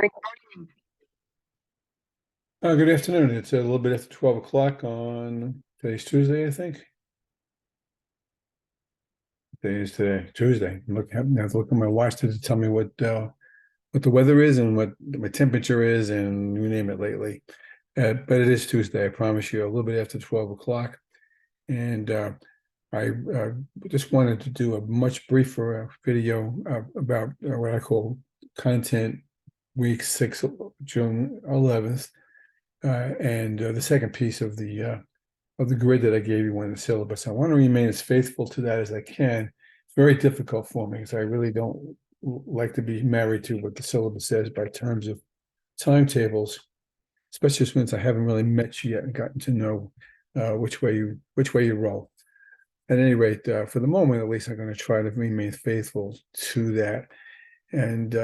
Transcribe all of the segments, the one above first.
Good afternoon. It's a little bit after 12 o'clock on today's Tuesday, I think. Today, Tuesday. I have to look at my watch to tell me what the weather is and what my temperature is and you name it lately. But it is Tuesday, I promise you, a little bit after 12 o'clock. And I just wanted to do a much briefer video about what I call Content Week 6, June 11th. And the second piece of the grid that I gave you in the syllabus. I want to remain as faithful to that as I can. It's very difficult for me because I really don't like to be married to what the syllabus says by terms of timetables, especially since I haven't really met you yet and gotten to know which way you roll. At any rate, for the moment, at least, I'm going to try to remain faithful to that. And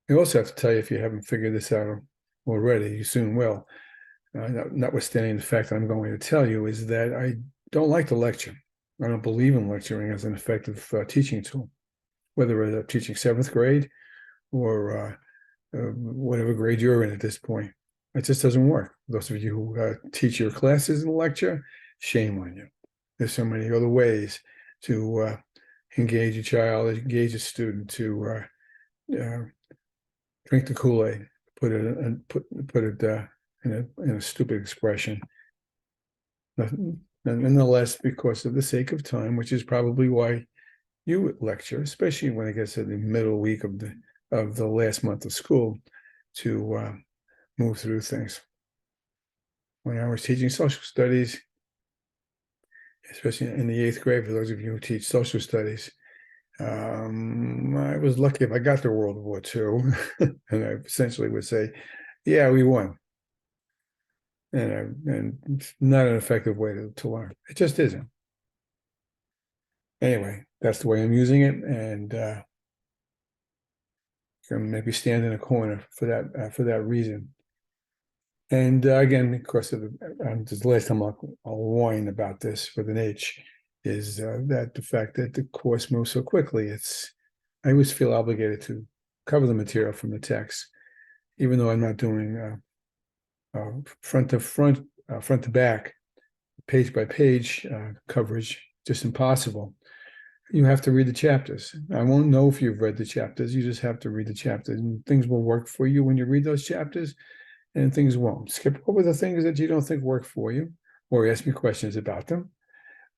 I also have to tell you, if you haven't figured this out already, you soon will. Notwithstanding the fact that I'm going to tell you, is that I don't like to lecture. I don't believe in lecturing as an effective teaching tool, whether I'm teaching 7th grade or whatever grade you're in at this point. It just doesn't work. Those of you who teach your classes in lecture, shame on you. There's so many other ways to engage a child, engage a student, to drink the Kool-Aid, put it in a stupid expression. Nonetheless, because of the sake of time, which is probably why you lecture, especially when it gets to the middle week of the last month of school, to move through things. When I was teaching social studies, especially in the 8th grade, for those of you who teach social studies, I was lucky if I got to World War II, and I essentially would say, yeah, we won. And it's not an effective way to learn. It just isn't. Anyway, that's the way I'm using it, and can maybe stand in a corner for that reason. And again, of course, this is the last time I'll whine about this with an H, is that the fact that the course moves so quickly. I always feel obligated to cover the material from the text, even though I'm not doing front to back, page by page coverage, just impossible. You have to read the chapters. I won't know if you've read the chapters. You just have to read the chapters, and things will work for you when you read those chapters, and things won't. Skip over the things that you don't think work for you, or ask me questions about them,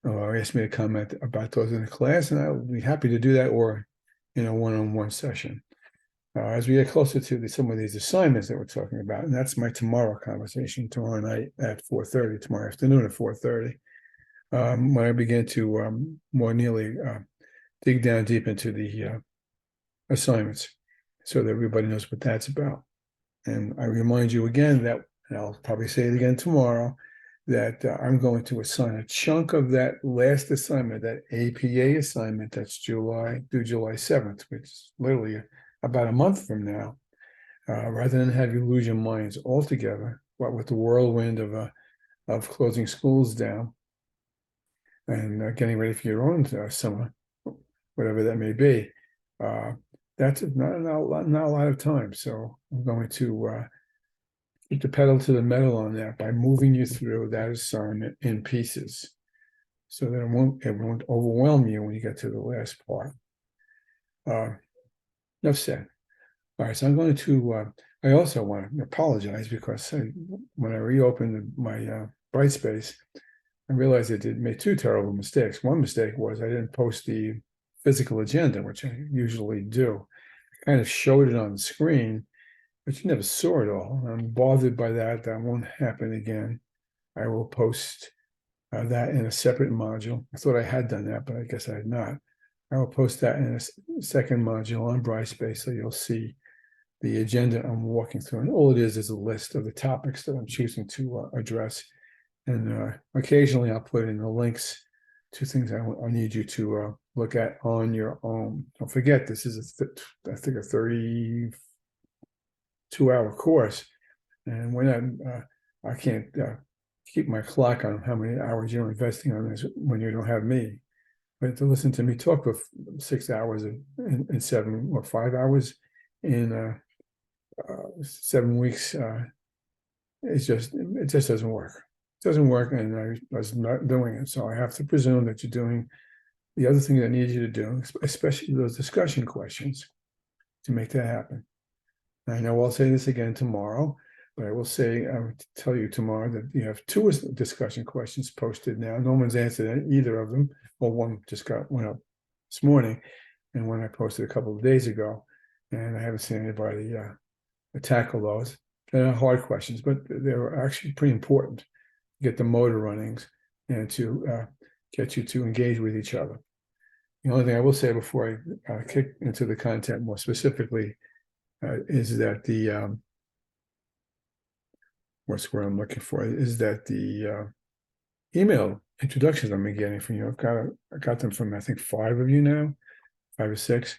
or ask me to comment about those in the class, and I'll be happy to do that, or in a one-on-one session. As we get closer to some of these assignments that we're talking about, and that's my tomorrow conversation, tomorrow night at 4:30, tomorrow afternoon at 4:30, when I begin to more nearly dig down deep into the assignments so that everybody knows what that's about. And I remind you again that, and I'll probably say it again tomorrow, that I'm going to assign a chunk of that last assignment, that APA assignment, that's due July 7th, which is literally about a month from now, rather than have you lose your minds altogether, what with the whirlwind of closing schools down and getting ready for your own summer, whatever that may be. That's not a lot of time. So I'm going to keep the pedal to the metal on that by moving you through that assignment in pieces, so that it won't overwhelm you when you get to the last part. Enough said. All right, so I'm going to, I also want to apologize because when I reopened my Brightspace, I realized I made two terrible mistakes. One mistake was I didn't post the physical agenda, which I usually do. I kind of showed it on the screen, but you never saw it all. I'm bothered by that. That won't happen again. I will post that in a separate module. I thought I had done that, but I guess I had not. I will post that in a second module on Brightspace, so you'll see the agenda I'm walking through. And all it is a list of the topics that I'm choosing to address. And occasionally I'll put in the links to things I need you to look at on your own. Don't forget, this is I think a 32-hour course, and we're not. I can't keep my clock on how many hours you're investing on this when you don't have me. But to listen to me talk for 6 hours and 7 or 5 hours in 7 weeks, it just doesn't work. It doesn't work, and I was not doing it. So I have to presume that you're doing the other thing that I need you to do, especially those discussion questions, to make that happen. I know I'll say this again tomorrow, but I will tell you tomorrow that you have 2 discussion questions posted now. No one's answered either of them. Well, one just went up this morning, and one I posted a couple of days ago, and I haven't seen anybody tackle those. They're not hard questions, but they're actually pretty important to get the motor runnings and to get you to engage with each other. The only thing I will say before I kick into the content more specifically is that the what's where I'm looking for is that the email introductions I'm getting from you, I got them from I think 5 of you now, 5 or 6,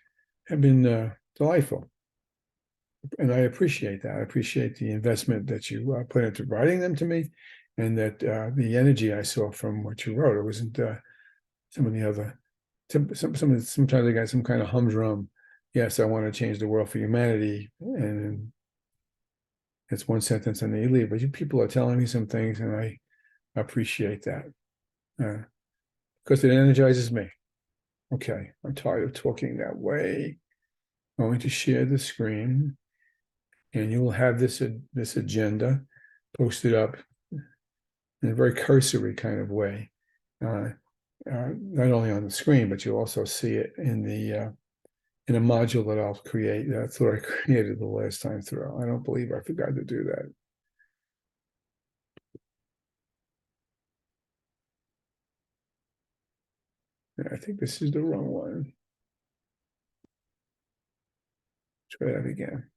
have been delightful, and I appreciate that. I appreciate the investment that you put into writing them to me, and that the energy I saw from what you wrote. It wasn't some of the other. Sometimes I got some kind of humdrum. Yes, I want to change the world for humanity, and it's one sentence and they leave. But you people are telling me some things, and I appreciate that because it energizes me. Okay, I'm tired of talking that way. I'm going to share the screen, and you will have this agenda posted up in a very cursory kind of way, not only on the screen, but you'll also see it in a module that I'll create. That's what I created the last time through. I don't believe I forgot to do that. I think this is the wrong one. Try that again.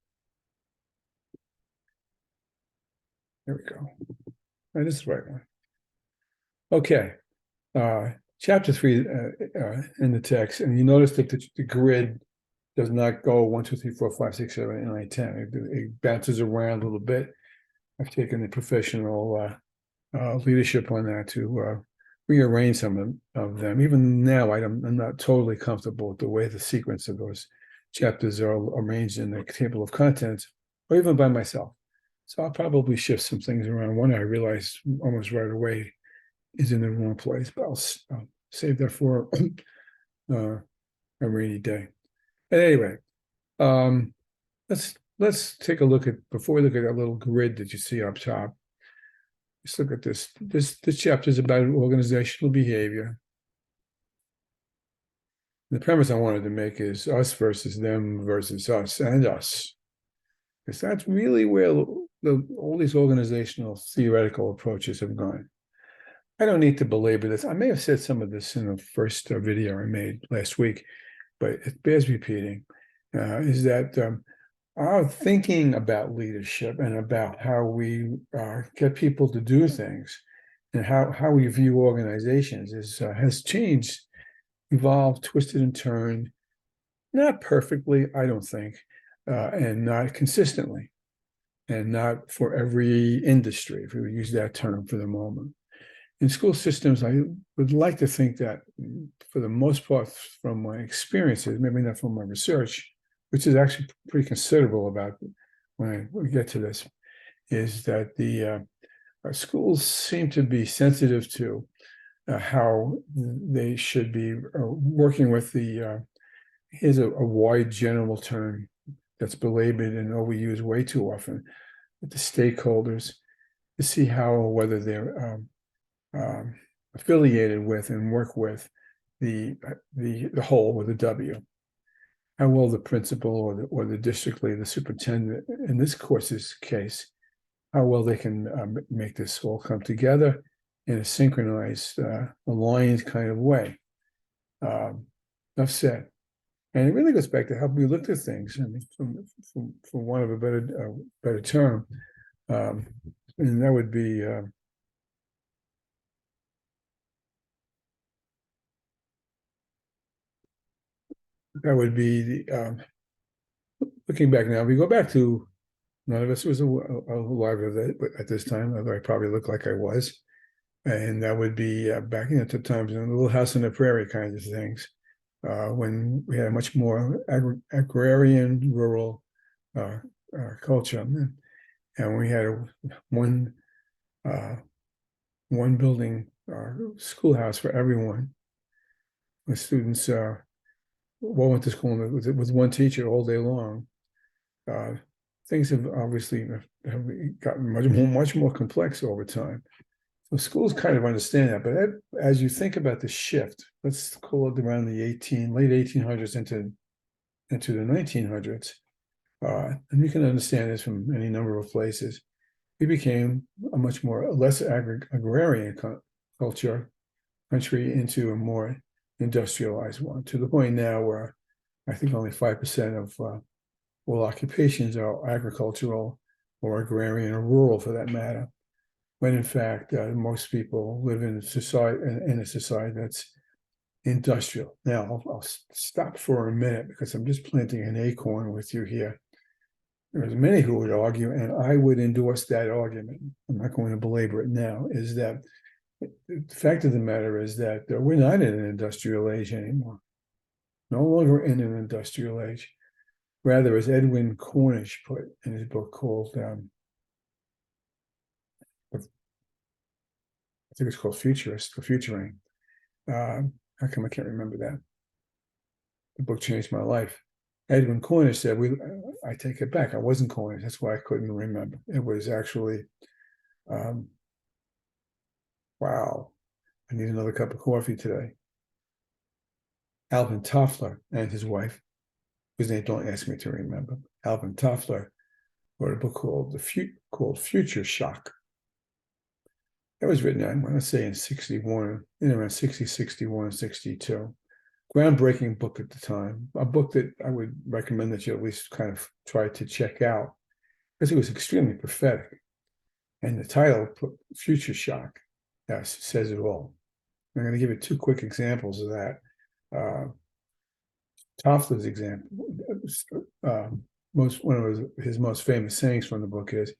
There we go. Oh, this is the right one. Okay. Chapter 3 in the text, and you notice that the grid does not go 1, 2, 3, 4, 5, 6, 7, 8, 9, 10. It bounces around a little bit. I've taken the professional leadership on that to rearrange some of them. Even now, I'm not totally comfortable with the way the sequence of those chapters are arranged in the table of contents, or even by myself. So I'll probably shift some things around. One I realized almost right away is in the wrong place, but I'll save that for a rainy day. At any rate, let's take a look at, before we look at that little grid that you see up top. Let's look at this. This chapter is about organizational behavior. The premise I wanted to make is us versus them versus us and us, because that's really where all these organizational theoretical approaches have gone. I don't need to belabor this. I may have said some of this in the first video I made last week, but it bears repeating, is that our thinking about leadership and about how we get people to do things and how we view organizations has changed, evolved, twisted and turned, not perfectly, I don't think, and not consistently, and not for every industry, if we use that term for the moment. In school systems, I would like to think that, for the most part, from my experiences, maybe not from my research, which is actually pretty considerable about when we get to this, is that the schools seem to be sensitive to how they should be working with here's a wide general term that's belabored and overused way too often, with the stakeholders, to see how, whether they're affiliated with and work with the whole with a W. How well the principal or the district leader, the superintendent, in this course's case, how well they can make this all come together in a synchronized, aligned kind of way. Enough said. And it really goes back to how we looked at things, and for want of a better term, and that would be the looking back now. We go back to, none of us was alive at this time, although I probably look like I was, and that would be back into times in the Little House on the Prairie kinds of things, when we had a much more agrarian, rural culture, and we had one building schoolhouse for everyone. The students all went to school with one teacher all day long. Things have obviously have gotten much more complex over time. So schools kind of understand that, but as you think about the shift, let's call it around the late 1800s into the 1900s, and you can understand this from any number of places. We became a much more less agrarian country into a more industrialized one, to the point now where I think only 5% of all occupations are agricultural or agrarian or rural, for that matter. When in fact, most people live in a society that's industrial. Now, I'll stop for a minute because I'm just planting an acorn with you here. There's many who would argue, and I would endorse that argument. I'm not going to belabor it now, is that the fact of the matter is that we're not in an industrial age anymore. No longer in an industrial age. Rather, as Edwin Cornish put in his book called, I think it's called Futurist or Futuring. How come I can't remember that? The book changed my life. Edwin Cornish said, I take it back. I wasn't Cornish. That's why I couldn't remember. It was actually, wow, I need another cup of coffee today. Alvin Toffler and his wife, whose name don't ask me to remember. Alvin Toffler wrote a book called Future Shock. That was written, I want to say in 61, around 60, 61, 62. Groundbreaking book at the time, a book that I would recommend that you at least kind of try to check out, because it was extremely prophetic. And the title, Future Shock, says it all. I'm going to give you two quick examples of that. Toffler's example, one of his most famous sayings from the book is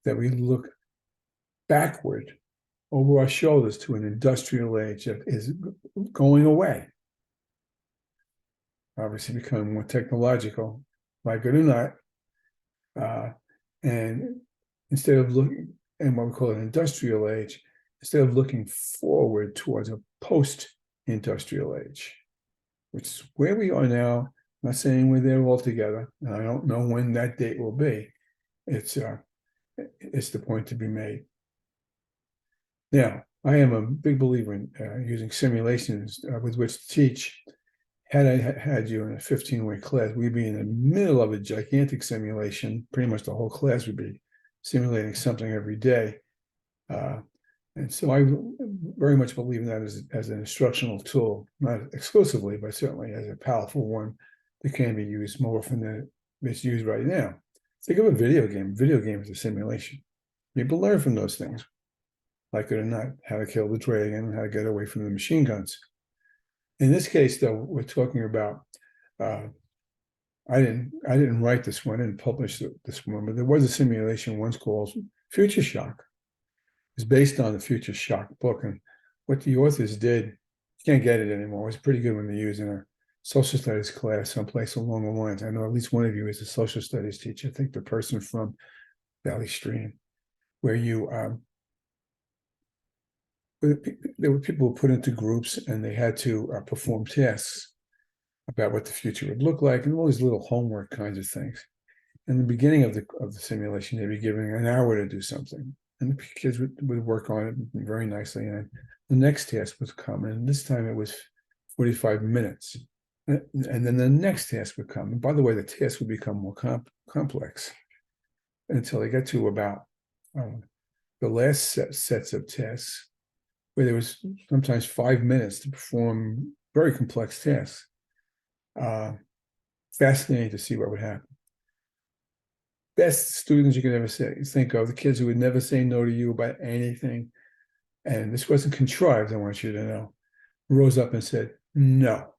that we look backward over our shoulders to an industrial age that is going away. Obviously becoming more technological, like it or not. And instead of looking in what we call an industrial age, instead of looking forward towards a post-industrial age, which is where we are now. I'm not saying we're there altogether, and I don't know when that date will be. It's the point to be made. Now, I am a big believer in using simulations with which to teach. Had I had you in a 15-week class, we'd be in the middle of a gigantic simulation. Pretty much the whole class would be simulating something every day. And so I very much believe in that as an instructional tool, not exclusively, but certainly as a powerful one that can be used more often than it's used right now. Think of a video game. Video game is a simulation. People learn from those things, like it or not, how to kill the dragon, how to get away from the machine guns. In this case, though, we're talking about, I didn't write this one, I didn't publish this one, but there was a simulation once called Future Shock. It's based on the Future Shock book, and what the authors did, you can't get it anymore. It's pretty good when they use in a social studies class someplace along the lines. I know at least one of you is a social studies teacher. I think the person from Valley Stream, where there were people who put into groups and they had to perform tasks about what the future would look like and all these little homework kinds of things. In the beginning of the simulation, they'd be given an hour to do something. And the kids would work on it very nicely. And the next task would come, and this time it was 45 minutes. And then the next task would come. And by the way, the task would become more complex until they get to about the last sets of tasks, where there was sometimes 5 minutes to perform very complex tasks. Fascinating to see what would happen. Best students you could ever think of, the kids who would never say no to you about anything, and this wasn't contrived, I want you to know, rose up and said, no,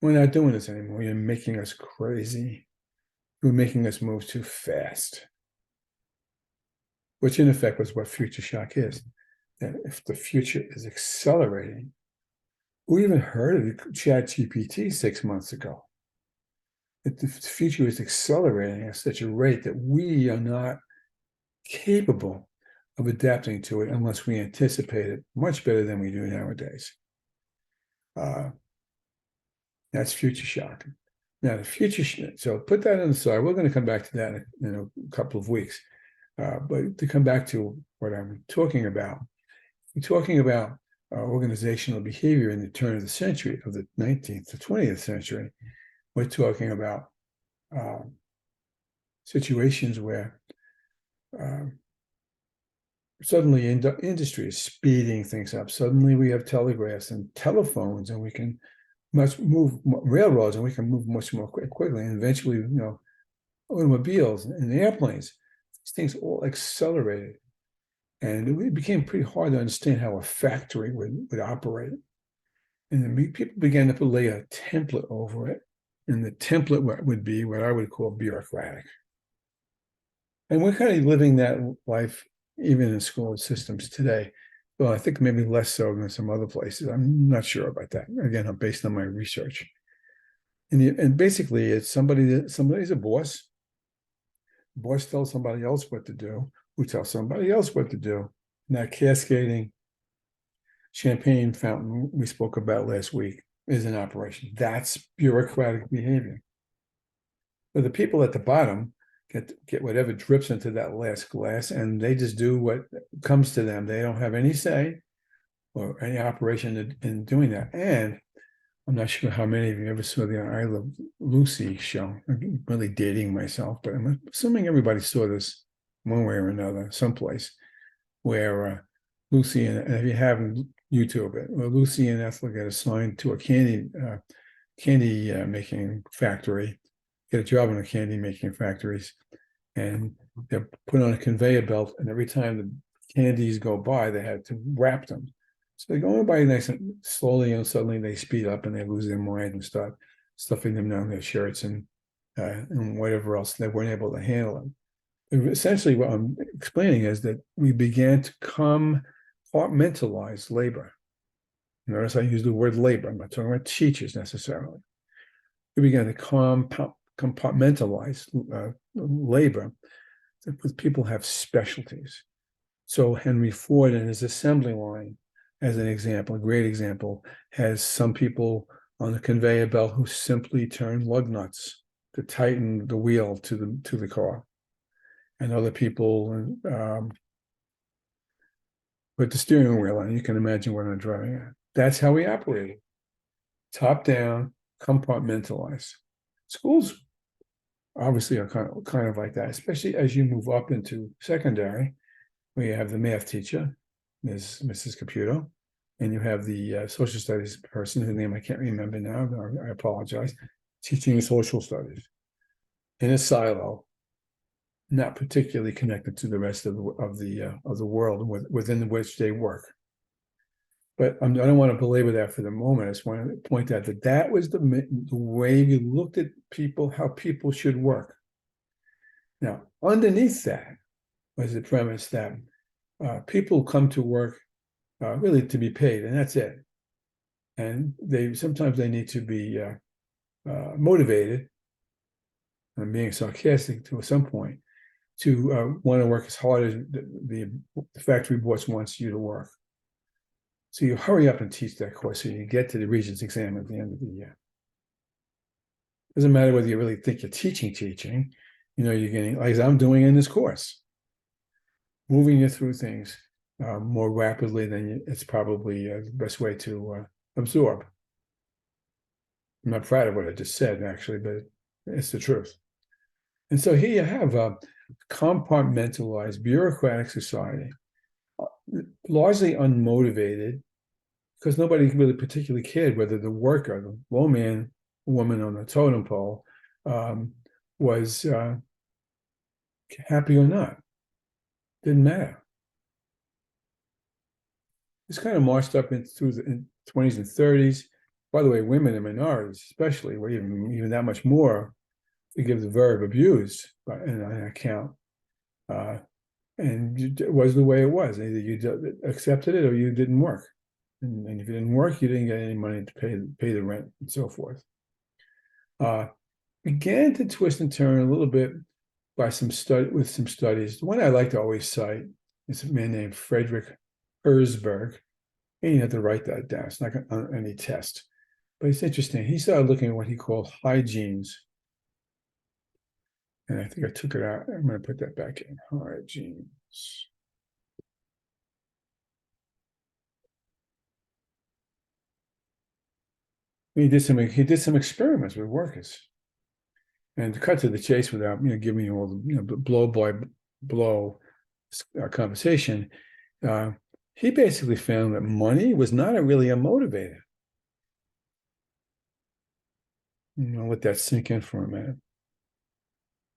we're not doing this anymore. You're making us crazy. You're making us move too fast. Which in effect was what Future Shock is. And if the future is accelerating, who even heard of ChatGPT 6 months ago? the future is accelerating at such a rate that we are not capable of adapting to it unless we anticipate it much better than we do nowadays. That's future shock. Now, the future, so put that on the side. We're going to come back to that in a couple of weeks. But to come back to what I'm talking about, we're talking about organizational behavior in the turn of the century, of the 19th to 20th century. We're talking about situations where suddenly industry is speeding things up. Suddenly we have telegraphs and telephones, and we can move railroads, and we can move much more quickly. And eventually, automobiles and airplanes, these things all accelerated. And it became pretty hard to understand how a factory would operate. And then people began to lay a template over it. And the template would be what I would call bureaucratic. And we're kind of living that life even in school systems today. Well, I think maybe less so than some other places. I'm not sure about that. Again, I'm based on my research. And basically, it's somebody's a boss. Boss tells somebody else what to do, who tells somebody else what to do. And that cascading champagne fountain we spoke about last week is in operation. That's bureaucratic behavior. But the people at the bottom get whatever drips into that last glass, and they just do what comes to them. They don't have any say or any operation in doing that. And I'm not sure how many of you ever saw the I Love Lucy show. I'm really dating myself, but I'm assuming everybody saw this one way or another, someplace, where Lucy, and if you haven't, YouTube it, where Lucy and Ethel get assigned to a candy making factory, get a job in a candy making factories, and they're put on a conveyor belt, and every time the candies go by, they have to wrap them. So they go by nice and slowly, and suddenly they speed up and they lose their mind and start stuffing them down their shirts and whatever else they weren't able to handle it. Essentially, what I'm explaining is that we began to compartmentalize labor. Notice I use the word labor. I'm not talking about teachers necessarily. We began to compartmentalize labor. People have specialties. So Henry Ford in his assembly line, as an example, a great example, has some people on the conveyor belt who simply turn lug nuts to tighten the wheel to the car, and other people put the steering wheel on. You can imagine what I'm driving at. That's how we operated. Top down, compartmentalized. Schools obviously are kind of like that, especially as you move up into secondary, where you have the math teacher, Mrs. Caputo, and you have the social studies person, whose name I can't remember now, I apologize, teaching social studies in a silo, not particularly connected to the rest of the world within which they work. But I don't want to belabor that for the moment. I just want to point out that was the way we looked at people, how people should work. Now, underneath that was the premise that people come to work really to be paid, and that's it. And sometimes they need to be motivated, I'm being sarcastic to some point, to want to work as hard as the factory boss wants you to work. So you hurry up and teach that course so you get to the Regents exam at the end of the year. Doesn't matter whether you really think you're teaching, you're getting, like I'm doing in this course, moving you through things more rapidly than it's probably the best way to absorb. I'm not proud of what I just said, actually, but it's the truth. And so here you have a compartmentalized bureaucratic society, largely unmotivated, because nobody really particularly cared whether the worker, the low man, woman on the totem pole, was happy or not. Didn't matter. This kind of marched up through the 20s and 30s. By the way, women and minorities, especially, were even that much more, to give the verb abused in an account. And it was the way it was. Either you accepted it or you didn't work. And if you didn't work, you didn't get any money to pay the rent and so forth. began to twist and turn a little bit by some studies. The one I like to always cite is a man named Frederick Herzberg. And you have to write that down. It's not on any test, but it's interesting. He started looking at what he called hygienes. And I think I took it out. I'm going to put that back in. Hygienes. He did some experiments with workers. And to cut to the chase without giving you all the blow by blow conversation, he basically found that money was not really a motivator. Let that sink in for a minute.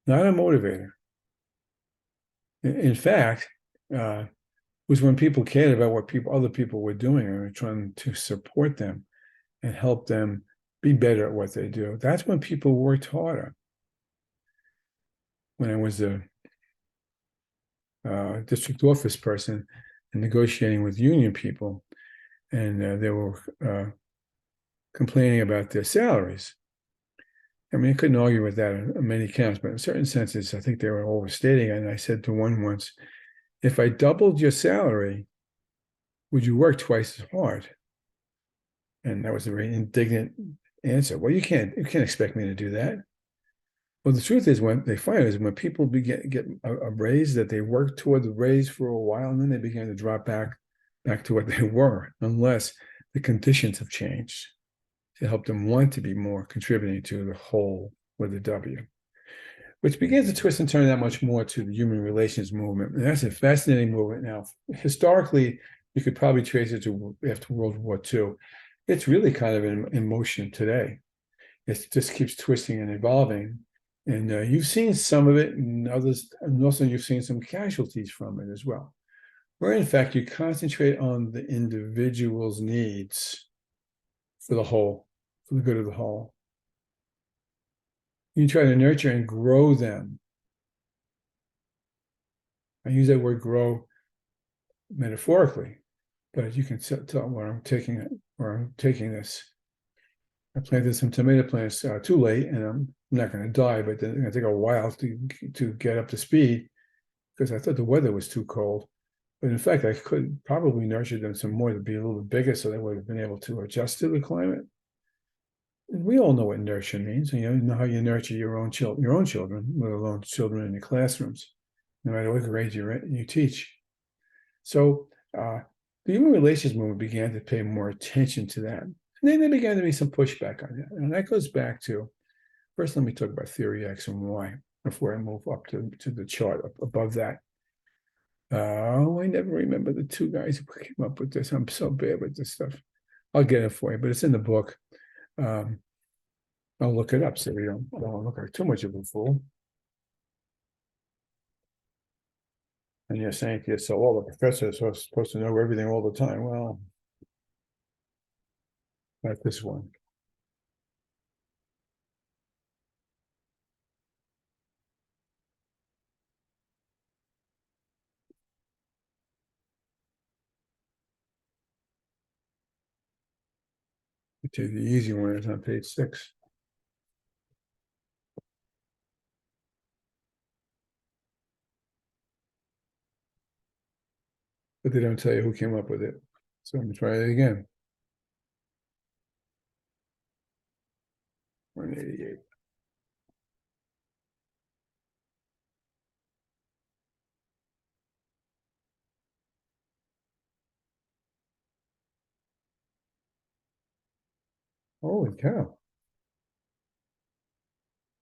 Not a motivator. In fact, was when people cared about what other people were doing and were trying to support them and help them be better at what they do. That's when people worked harder. When I was a district office person and negotiating with union people, and they were complaining about their salaries. I mean, I couldn't argue with that on many counts, but in certain senses, I think they were overstating it. And I said to one once, if I doubled your salary, would you work twice as hard? And that was a very indignant answer. Well, you can't expect me to do that. Well, the truth is, when they find is when people get a raise, that they work toward the raise for a while, and then they begin to drop back to what they were, unless the conditions have changed to help them want to be more contributing to the whole with a W, which begins to twist and turn that much more to the human relations movement. And that's a fascinating movement. Now, historically, you could probably trace it to after World War II. It's really kind of in motion today. It just keeps twisting and evolving. And you've seen some of it, and others, and also you've seen some casualties from it as well, where in fact you concentrate on the individual's needs for the whole, for the good of the whole. You try to nurture and grow them. I use that word grow metaphorically, but you can tell where I'm taking this. I planted some tomato plants too late, and I'm not going to die, but then it's going to take a while to get up to speed because I thought the weather was too cold. But in fact, I could probably nurture them some more to be a little bit bigger, so they would have been able to adjust to the climate. And we all know what nurture means. You know how you nurture your own children, let alone children in your classrooms, no matter what grade you teach. So the human relations movement began to pay more attention to that. And then there began to be some pushback on that. And that goes back to, first, let me talk about theory X and Y before I move up to the chart up above that. I never remember the two guys who came up with this. I'm so bad with this stuff. I'll get it for you, but it's in the book. I'll look it up so we don't look like too much of a fool. And you're saying to yourself, well, the professors are supposed to know everything all the time. Well, not this one. The easy one is on page 6. But they don't tell you who came up with it. So I'm going to try it again. 188. Holy cow.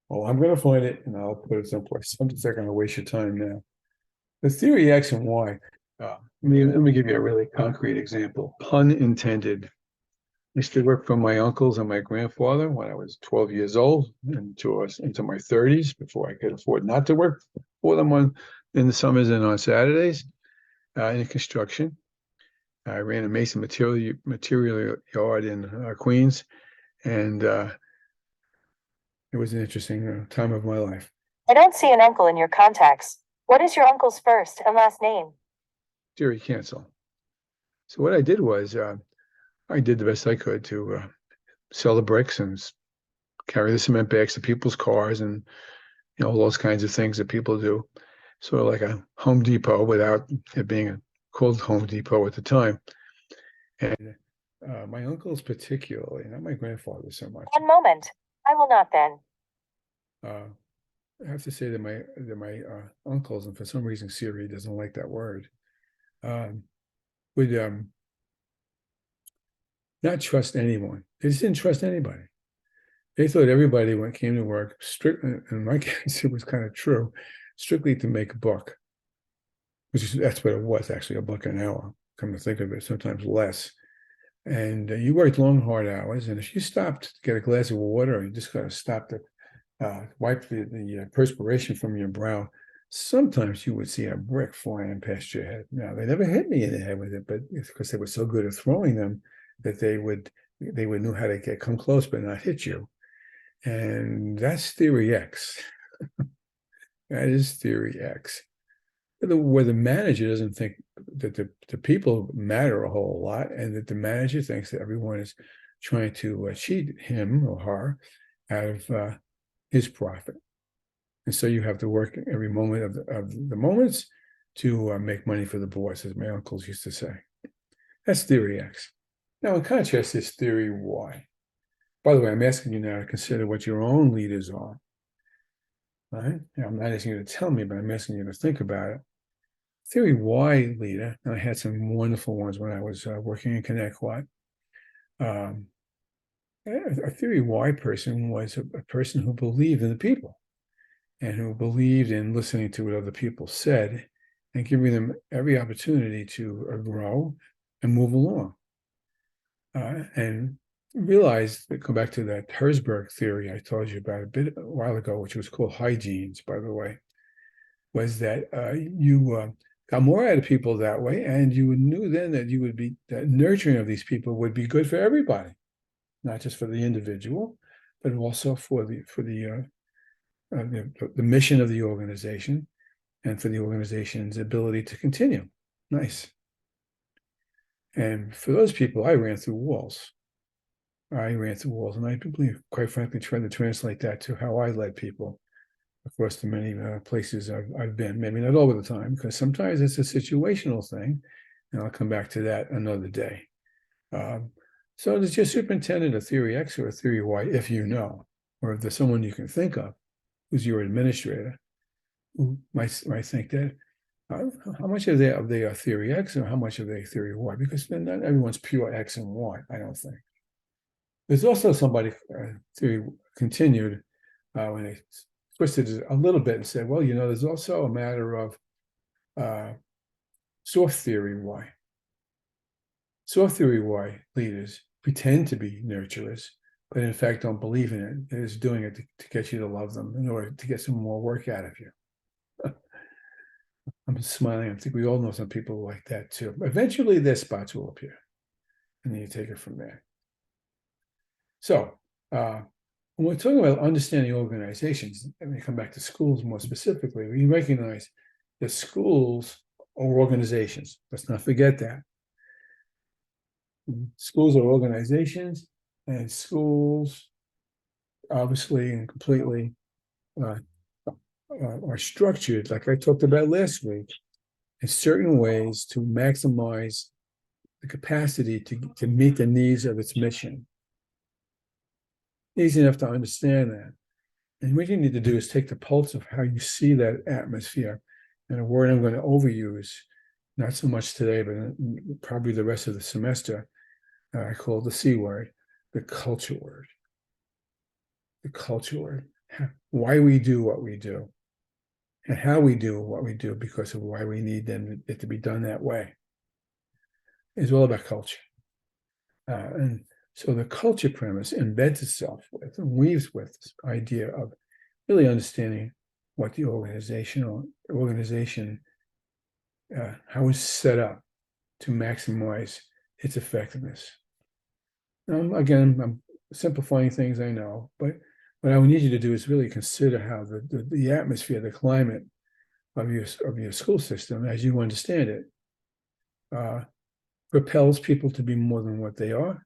Well, I'm going to find it and I'll put it someplace. I'm just not going to waste your time now. The theory X and Y. Let me give you a really concrete example. Pun intended. I used to work for my uncles and my grandfather when I was 12 years old into my 30s before I could afford not to work for them in the summers and on Saturdays in construction. I ran a Mason material yard in Queens, and it was an interesting time of my life. I don't see an uncle in your contacts. What is your uncle's first and last name? Jerry Cancel. So what I did was I did the best I could to sell the bricks and carry the cement bags to people's cars and, all those kinds of things that people do. Sort of like a Home Depot without it being called Home Depot at the time. And my uncles particularly, not my grandfather so much. One moment. I will not then. I have to say that my uncles, and for some reason Siri doesn't like that word, would not trust anyone. They just didn't trust anybody. They thought everybody when it came to work, strictly, in my case, it was kind of true, strictly to make a buck, that's what it was, actually, a buck an hour, come to think of it, sometimes less. And you worked long, hard hours, and if you stopped to get a glass of water, or you just got to stop to wipe the perspiration from your brow, sometimes you would see a brick flying past your head. Now, they never hit me in the head with it, but it's because they were so good at throwing them that they would know how to come close but not hit you. And that's theory X. That is theory X. Where the manager doesn't think that the people matter a whole lot, and that the manager thinks that everyone is trying to cheat him or her out of his profit. And so you have to work every moment of the moments to make money for the boss, as my uncles used to say. That's theory X. Now, in contrast, is theory Y. By the way, I'm asking you now to consider what your own leaders are. Right? I'm not asking you to tell me, but I'm asking you to think about it. Theory Y leader, and I had some wonderful ones when I was working in Connecticut. A theory Y person was a person who believed in the people and who believed in listening to what other people said and giving them every opportunity to grow and move along. And realize that, go back to that Herzberg theory I told you about a while ago, which was called hygienes, by the way, was that you got more out of people that way, and you knew then that that nurturing of these people would be good for everybody, not just for the individual, but also for the mission of the organization and for the organization's ability to continue. Nice. And for those people, I ran through walls. And I believe, quite frankly, tried to translate that to how I led people across the many places I've been. Maybe not all of the time, because sometimes it's a situational thing, and I'll come back to that another day. So is your superintendent a theory X or a theory Y, if you know, or if there's someone you can think of who's your administrator, who might think that, how much of they are theory X or how much are they theory Y? Because not everyone's pure X and Y, I don't think. There's also somebody, theory continued, when they twisted it a little bit and said, well, there's also a matter of soft theory Y. Soft theory Y leaders pretend to be nurturers, but in fact don't believe in it. They're just doing it to get you to love them in order to get some more work out of you. I'm smiling. I think we all know some people like that too. Eventually their spots will appear, and then you take it from there. So when we're talking about understanding organizations, and we come back to schools more specifically, we recognize that schools are organizations. Let's not forget that. Schools are organizations, and schools obviously and completely are structured, like I talked about last week, in certain ways to maximize the capacity to meet the needs of its mission. Easy enough to understand that. And what you need to do is take the pulse of how you see that atmosphere. And a word I'm going to overuse, not so much today, but probably the rest of the semester, I call the C word, the culture word. The culture word. Why we do what we do. And how we do what we do because of why we need it to be done that way. It's all about culture. And so the culture premise embeds itself with and weaves with this idea of really understanding what the organization, how it's set up to maximize its effectiveness. Again, I'm simplifying things, I know, but what I would need you to do is really consider how the atmosphere, the climate of your school system, as you understand it, propels people to be more than what they are,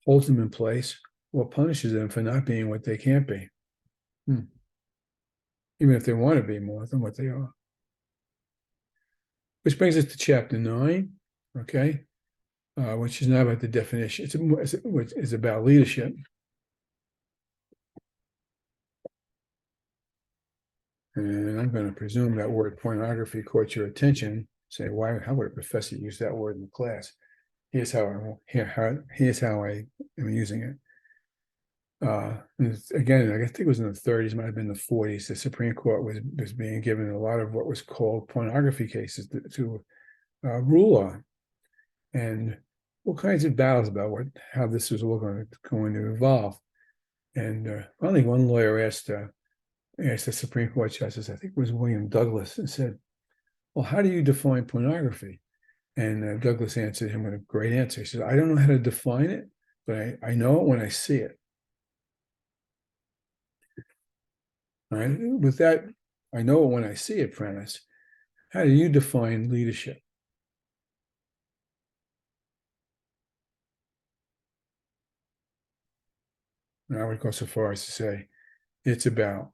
holds them in place, or punishes them for not being what they can't be. Even if they want to be more than what they are. Which brings us to chapter 9, okay, which is not about the definition. It's about leadership. And I'm going to presume that word pornography caught your attention. Say, why? How would a professor use that word in class? Here's how I am using it. Again, I think it was in the 30s, might have been the 40s. The Supreme Court was being given a lot of what was called pornography cases to rule on, and all kinds of battles about how this was all going to evolve. And finally, one lawyer asked the Supreme Court justice, I think it was William Douglas, and said, "Well, how do you define pornography?" And Douglas answered him with a great answer. He said, "I don't know how to define it, but I know it when I see it." All right. With that, I know it when I see it premise. How do you define leadership? And I would go so far as to say it's about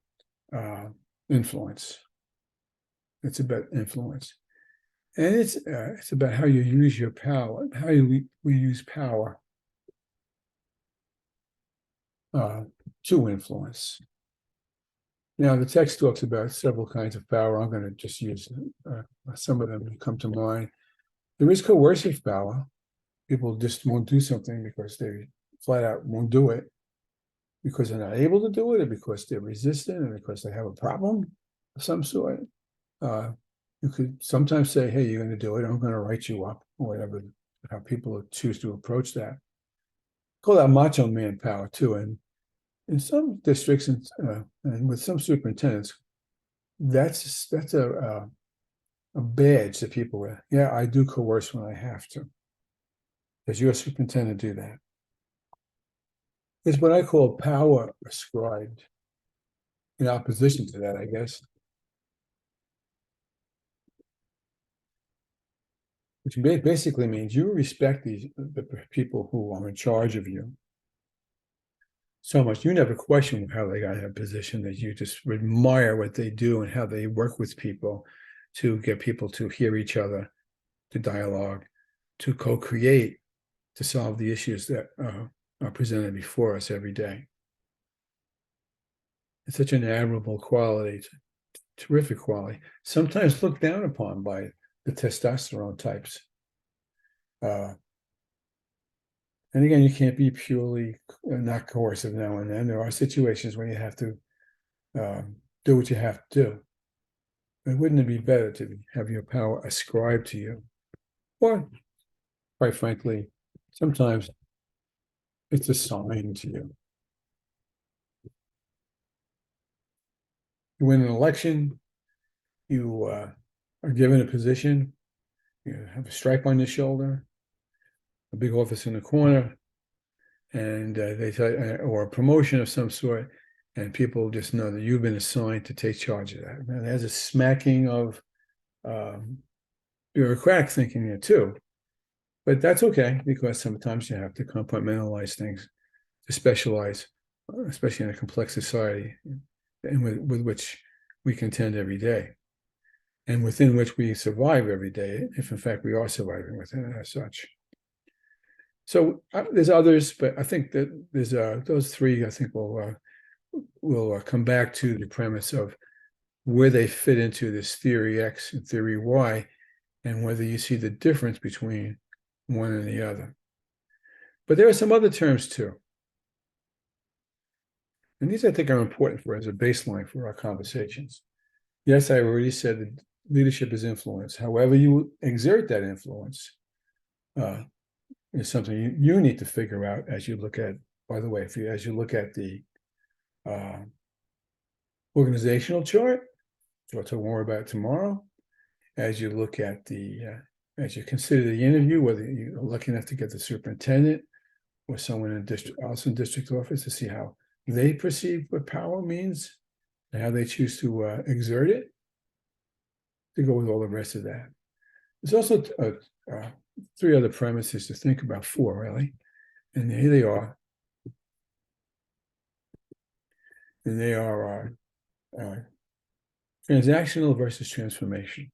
influence. It's about influence. And it's about how you use your power, how we use power to influence. Now, the text talks about several kinds of power. I'm going to just use some of them that come to mind. There is coercive power. People just won't do something because they flat out won't do it, because they're not able to do it, or because they're resistant, or because they have a problem of some sort. You could sometimes say, "Hey, you're going to do it. I'm going to write you up," or whatever. How people choose to approach that. Call that macho man power too. And in some districts and with some superintendents, that's a badge that people wear. Yeah, I do coerce when I have to. Does your superintendent do that? It's what I call power ascribed. In opposition to that, I guess, which basically means you respect the people who are in charge of you so much. You never question how they got in a position, that you just admire what they do and how they work with people to get people to hear each other, to dialogue, to co-create, to solve the issues that are presented before us every day. It's such an admirable quality, terrific quality, sometimes looked down upon by the testosterone types. And again, you can't be purely not coercive now and then. There are situations where you have to do what you have to do. But wouldn't it be better to have your power ascribed to you? Or, quite frankly, sometimes it's assigned to you. You win an election, you are given a position, you have a stripe on your shoulder, a big office in the corner, and they tell you, or a promotion of some sort, and people just know that you've been assigned to take charge of that. And there's a smacking of bureaucratic thinking there too, but that's okay, because sometimes you have to compartmentalize things to specialize, especially in a complex society, and with which we contend every day, and within which we survive every day, if in fact we are surviving within it as such. So there's others, but I think that there's those three. I think we'll come back to the premise of where they fit into this theory X and theory Y, and whether you see the difference between one and the other. But there are some other terms too, and these I think are important for as a baseline for our conversations. Yes, I already said that leadership is influence. However you exert that influence is something you need to figure out as you look at, by the way, as you look at the organizational chart, which I'll talk more about tomorrow, as you look at as you consider the interview, whether you're lucky enough to get the superintendent or someone in district office, to see how they perceive what power means and how they choose to exert it, to go with all the rest of that. There's also three other premises to think about, four really, and here they are. and they are transactional versus transformation.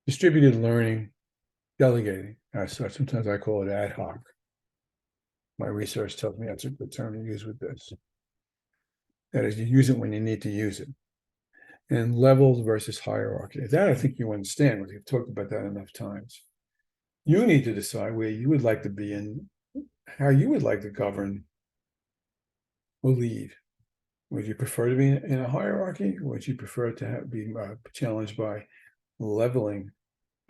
Distributed learning, delegating, as such. Sometimes I call it ad hoc. My research tells me that's a good term to use with this. That is, you use it when you need to use it. And levels versus hierarchy. That I think you understand. We've talked about that enough times. You need to decide where you would like to be and how you would like to govern or lead. Would you prefer to be in a hierarchy? Or would you prefer to be challenged by leveling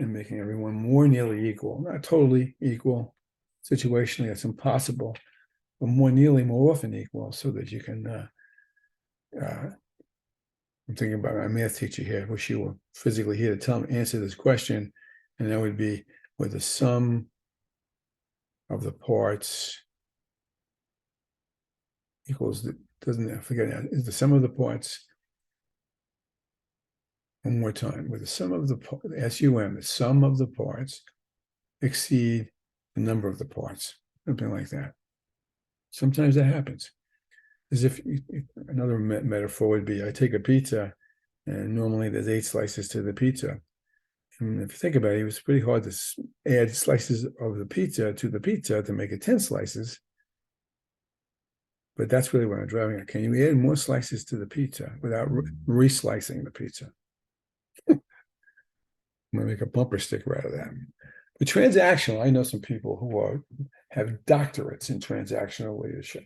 and making everyone more nearly equal? Not totally equal. Situationally, it's impossible, but more nearly, more often equal, so that you can. I'm thinking about my math teacher here. I wish you were physically here to answer this question, and that would be: with the sum of the parts equals the, doesn't I forget now, is the sum of the parts, one more time, with the sum of the SUM, the sum of the parts exceed the number of the parts, something like that. Sometimes that happens. As if another metaphor would be, I take a pizza and normally there's 8 slices to the pizza. And if you think about it, it was pretty hard to add slices of the pizza to make it 10 slices. But that's really what I'm driving at. Can you add more slices to the pizza without re-slicing the pizza? I'm going to make a bumper sticker out of that. The transactional, I know some people who have doctorates in transactional leadership.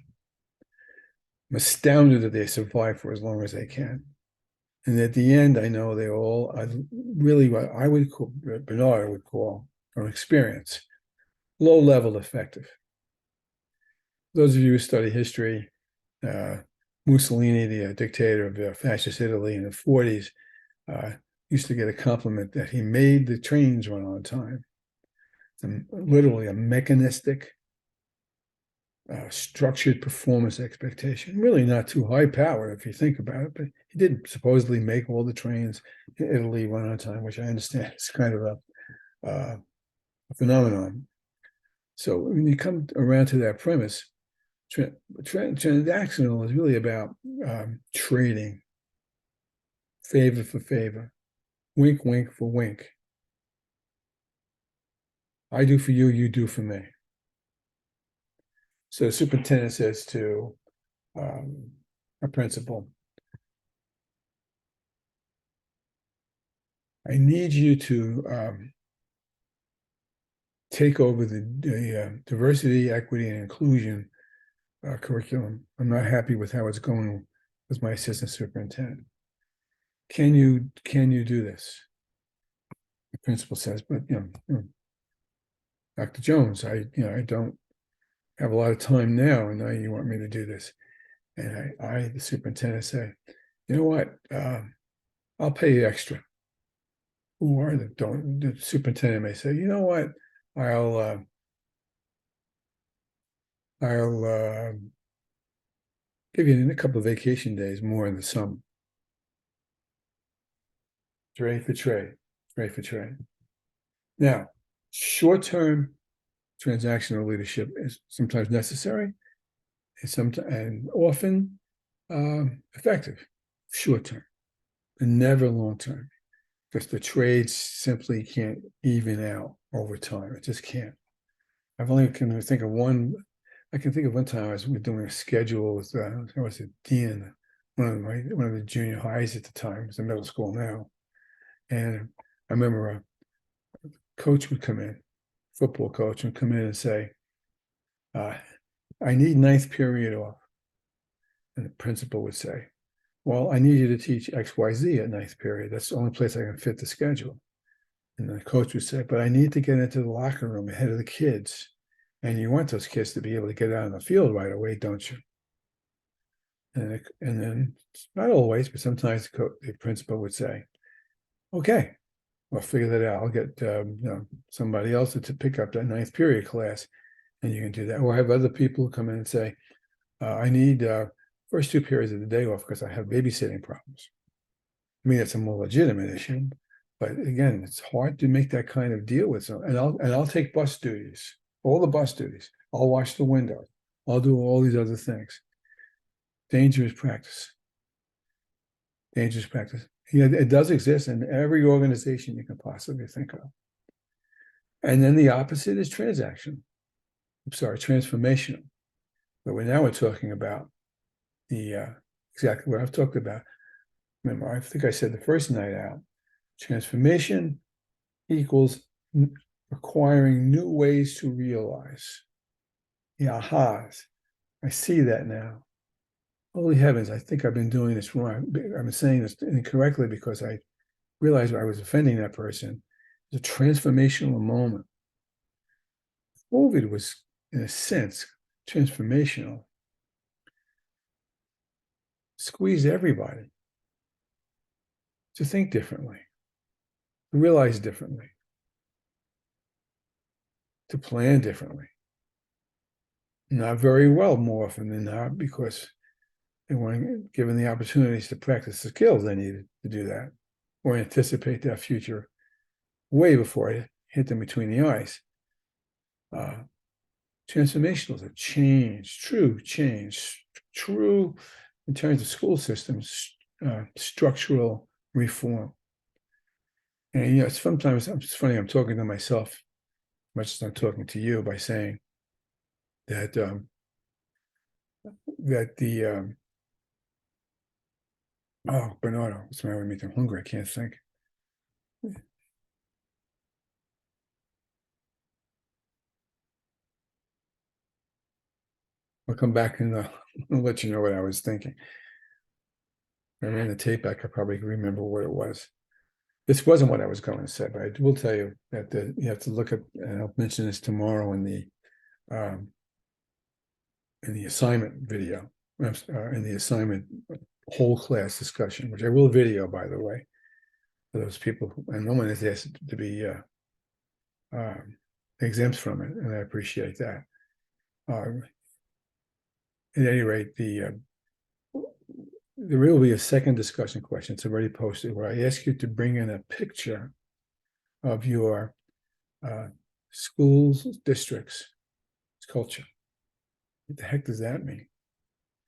I'm astounded that they survive for as long as they can. And at the end, I know they all really what I would call, Bernard would call, or experience, low-level effective. Those of you who study history, Mussolini, the dictator of fascist Italy in the 40s, used to get a compliment that he made the trains run on time. And literally a mechanistic, structured performance expectation. Really not too high powered if you think about it, but he did supposedly make all the trains in Italy run on time, which I understand is kind of a phenomenon. So when you come around to that premise, transactional is really about trading, favor for favor, wink, wink for wink. I do for you, you do for me. So the superintendent says to a principal, I need you to take over the diversity, equity, and inclusion curriculum. I'm not happy with how it's going with my assistant superintendent. Can you do this? The principal says, but Dr. Jones, I don't have a lot of time now, and now you want me to do this. And I the superintendent, say, you know what? I'll pay you extra. Or the superintendent may say, you know what? I'll give you a couple of vacation days more in the summer. Trade for trade. Now, short-term transactional leadership is sometimes necessary and often effective, short-term, but never long-term, because the trades simply can't even out over time. It just can't. I can think of one time I was doing a schedule with I was a dean, one of the junior highs at the time. It's a middle school now, and I remember a coach would come in, football coach would come in and say, "I need ninth period off," and the principal would say, "Well, I need you to teach X, Y, Z at ninth period. That's the only place I can fit the schedule." And the coach would say, "But I need to get into the locker room ahead of the kids. And you want those kids to be able to get out on the field right away, don't you?" And then, not always, but sometimes the principal would say, "Okay, we'll figure that out. I'll get somebody else to pick up that ninth period class, and you can do that." Or I have other people come in and say, "I need first 2 periods of the day off because I have babysitting problems." I mean, it's a more legitimate issue, but again, it's hard to make that kind of deal with. And I'll take bus duties. All the bus duties. I'll wash the window. I'll do all these other things. Dangerous practice. Dangerous practice. Yeah, it does exist in every organization you can possibly think of. And then the opposite is transactional. I'm sorry, transformational. But now we're talking about the exactly what I've talked about. Remember, I think I said the first night out, transformation equals acquiring new ways to realize. The ahas. I see that now. Holy heavens, I think I've been doing this wrong. I've been saying this incorrectly because I realized I was offending that person. It's a transformational moment. COVID was, in a sense, transformational. Squeezed everybody to think differently, to realize differently, to plan differently. Not very well more often than not, because they weren't given the opportunities to practice the skills they needed to do that, or anticipate that future way before it hit them between the eyes. Transformational is a change, true change, true in terms of school systems, structural reform. And you know, sometimes it's funny, I'm talking to myself as much as I'm talking to you by saying that oh, Bernardo, what's the matter with me? I'm hungry, I can't think. I'll come back and I'll let you know what I was thinking. I ran the tape back, I probably remember what it was. This wasn't what I was going to say, but I will tell you that you have to look at, and I'll mention this tomorrow in the assignment video, in the assignment whole class discussion, which I will video, by the way, for those people, and no one is asked to be exempt from it, and I appreciate that. At any rate, there will be a second discussion question. It's already posted, where I ask you to bring in a picture of your schools, districts, culture. What the heck does that mean?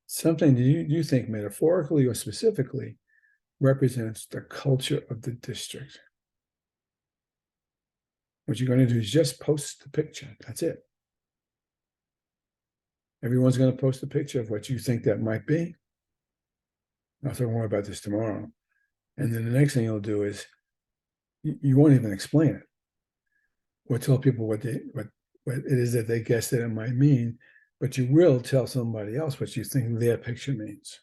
Something you think metaphorically or specifically represents the culture of the district. What you're going to do is just post the picture. That's it. Everyone's going to post a picture of what you think that might be. I'll talk more about this tomorrow. And then the next thing you'll do is you won't even explain it, or tell people what it is that they guess that it might mean, but you will tell somebody else what you think their picture means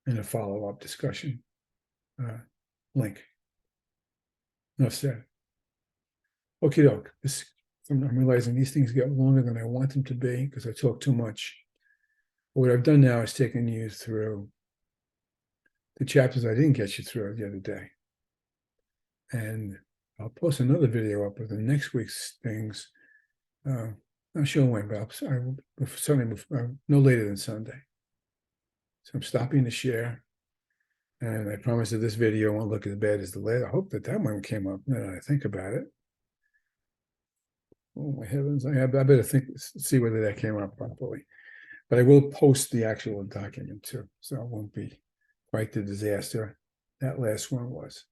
in a follow-up discussion link. Enough said. Okie doke. I'm realizing these things get longer than I want them to be because I talk too much. But what I've done now is taken you through the chapters I didn't get you through the other day. And I'll post another video up with the next week's things. I'm sure when, but I will certainly no later than Sunday. So I'm stopping to share. And I promise that this video won't look as bad as the last. I hope that one came up now that I think about it. Oh my heavens, I better see whether that came up properly. But I will post the actual document too, so it won't be quite the disaster that last one was.